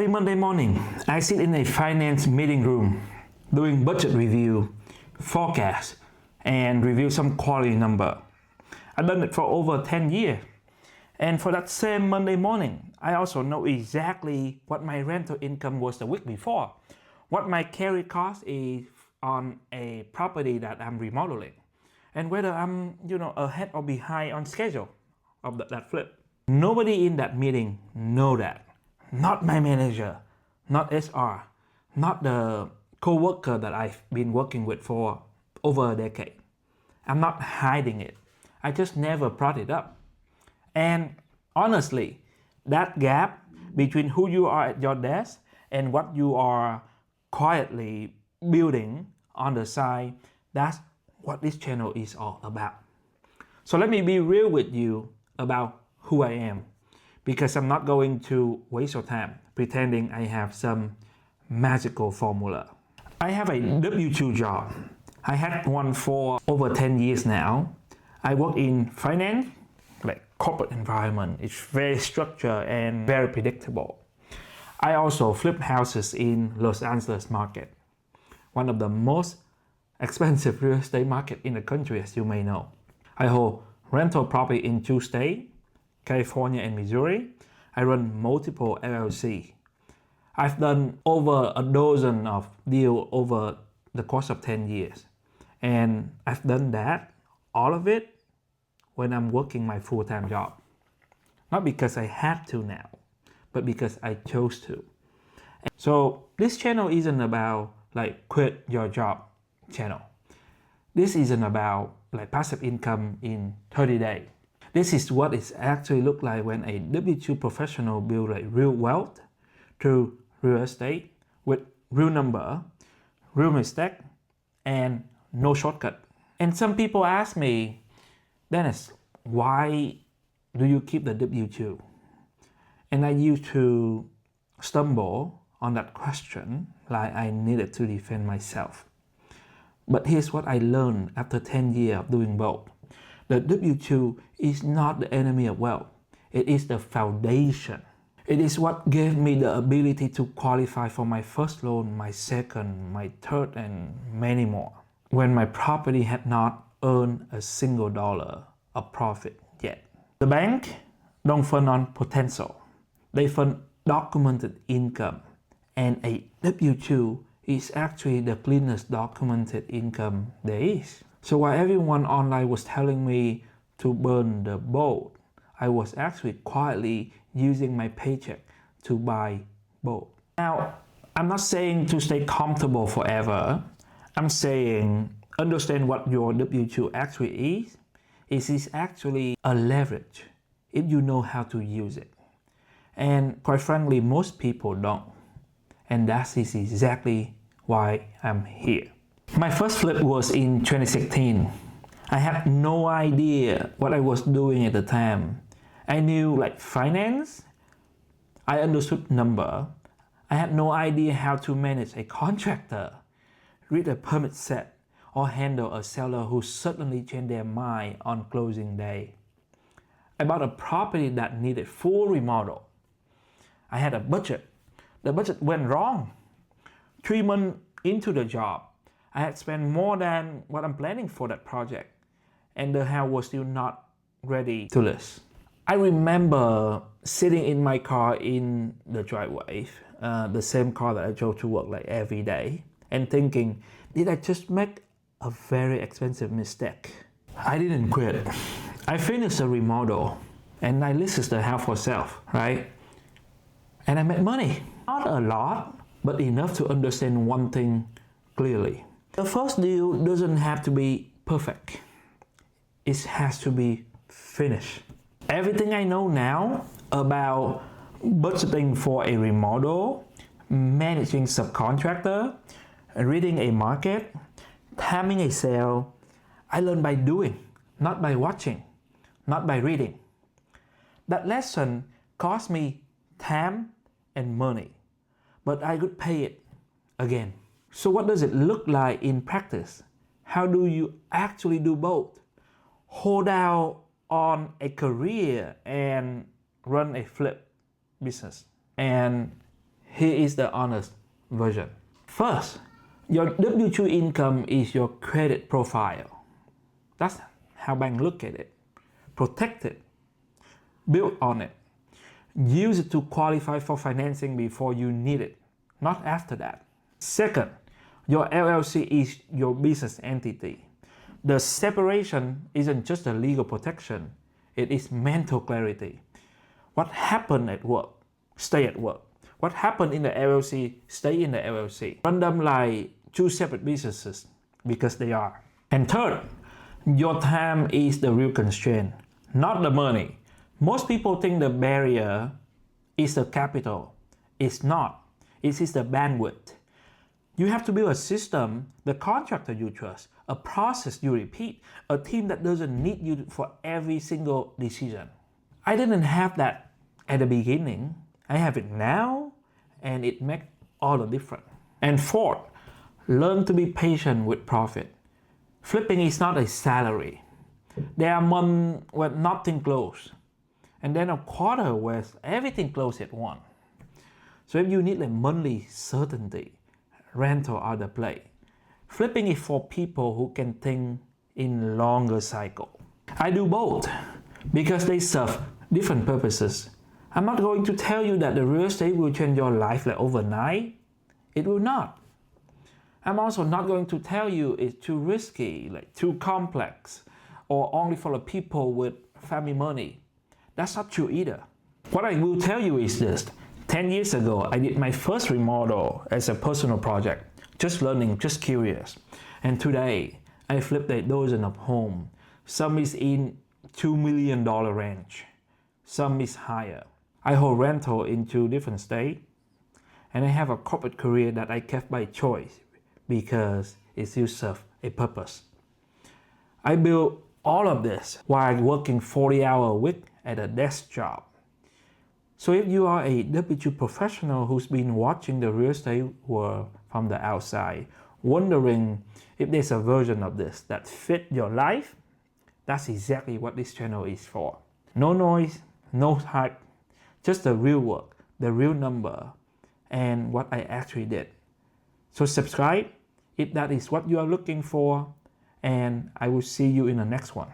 Every Monday morning, I sit in a finance meeting room doing budget review, forecast, and review some quality number. I've done it for over 10 years. And for that same Monday morning, I also know exactly what my rental income was the week before, what my carry cost is on a property that I'm remodeling, and whether I'm ahead or behind on schedule of that flip. Nobody in that meeting know that. Not my manager, not HR, not the co-worker that I've been working with for over a decade. I'm not hiding it. I just never brought it up. And honestly, that gap between who you are at your desk and what you are quietly building on the side, that's what this channel is all about. So let me be real with you about who I am, because I'm not going to waste your time pretending I have some magical formula. I have a W-2 job. I had one for over 10 years now. I work in finance, like corporate environment. It's very structured and very predictable. I also flip houses in Los Angeles market, one of the most expensive real estate market in the country, as you may know. I hold rental property in 2 states, California and Missouri. I run multiple LLCs. I've done over a dozen of deals over the course of 10 years. And I've done that, all of it, when I'm working my full-time job. Not because I had to now, but because I chose to. So this channel isn't about like quit your job channel. This isn't about like passive income in 30 days. This is what it actually look like when a W-2 professional build like real wealth through real estate with real number, real mistake, and no shortcut. And some people ask me, Dennis, why do you keep the W-2? And I used to stumble on that question like I needed to defend myself. But here's what I learned after 10 years of doing both. The W-2 is not the enemy of wealth. It is the foundation. It is what gave me the ability to qualify for my first loan, my second, my third, and many more, when my property had not earned a single dollar of profit yet. The bank don't fund on potential. They fund documented income. And a W-2 is actually the cleanest documented income there is. So while everyone online was telling me to burn the boat, I was actually quietly using my paycheck to buy boat. Now, I'm not saying to stay comfortable forever. I'm saying understand what your W-2 actually is. It is actually a leverage if you know how to use it. And quite frankly, most people don't. And that is exactly why I'm here. My first flip was in 2016. I had no idea what I was doing at the time. I knew like finance. I understood number. I had no idea how to manage a contractor, read a permit set, or handle a seller who suddenly changed their mind on closing day. I bought a property that needed full remodel. I had a budget. The budget went wrong. 3 months into the job, I had spent more than what I'm planning for that project, and the house was still not ready to list. I remember sitting in my car in the driveway, the same car that I drove to work like every day, and thinking, did I just make a very expensive mistake? I didn't quit. I finished the remodel and I listed the house for sale, right? And I made money. Not a lot, but enough to understand one thing clearly. The first deal doesn't have to be perfect. It has to be finished. Everything I know now about budgeting for a remodel, managing subcontractor, reading a market, timing a sale, I learned by doing, not by watching, not by reading. That lesson cost me time and money, but I could pay it again. So what does it look like in practice? How do you actually do both? Hold out on a career and run a flip business. And Here is the honest version. First, your W2 income is your credit profile. That's how banks look at it. Protect it. Build on it. Use it to qualify for financing before you need it, not after that. Second, your LLC is your business entity. The separation isn't just a legal protection, it is mental clarity. What happened at work, stay at work. What happened in the LLC, stay in the LLC. Run them like two separate businesses because they are. And third, your time is the real constraint, not the money. Most people think the barrier is the capital. It's not. It is the bandwidth. You have to build a system, the contractor you trust, a process you repeat, a team that doesn't need you for every single decision. I didn't have that at the beginning. I have it now, and it makes all the difference. And fourth, learn to be patient with profit. Flipping is not a salary. There are months where nothing closes, and then a quarter where everything closes at once. So if you need a monthly certainty, rental are the play. Flipping is for people who can think in longer cycle. I do both because they serve different purposes. I'm not going to tell you that the real estate will change your life like overnight. It will not. I'm also not going to tell you it's too risky, like too complex, or only for the people with family money. That's not true either. What I will tell you is this. 10 years ago, I did my first remodel as a personal project. Just learning, just curious. And today, I flipped a dozen of homes. Some is in $2 million range. Some is higher. I hold rental in 2 different states. And I have a corporate career that I kept by choice because it still serves a purpose. I built all of this while working 40-hour a week at a desk job. So if you are a W2 professional who's been watching the real estate world from the outside, wondering if there's a version of this that fit your life, that's exactly what this channel is for. No noise, no hype, just the real work, the real number, and what I actually did. So subscribe if that is what you are looking for, and I will see you in the next one.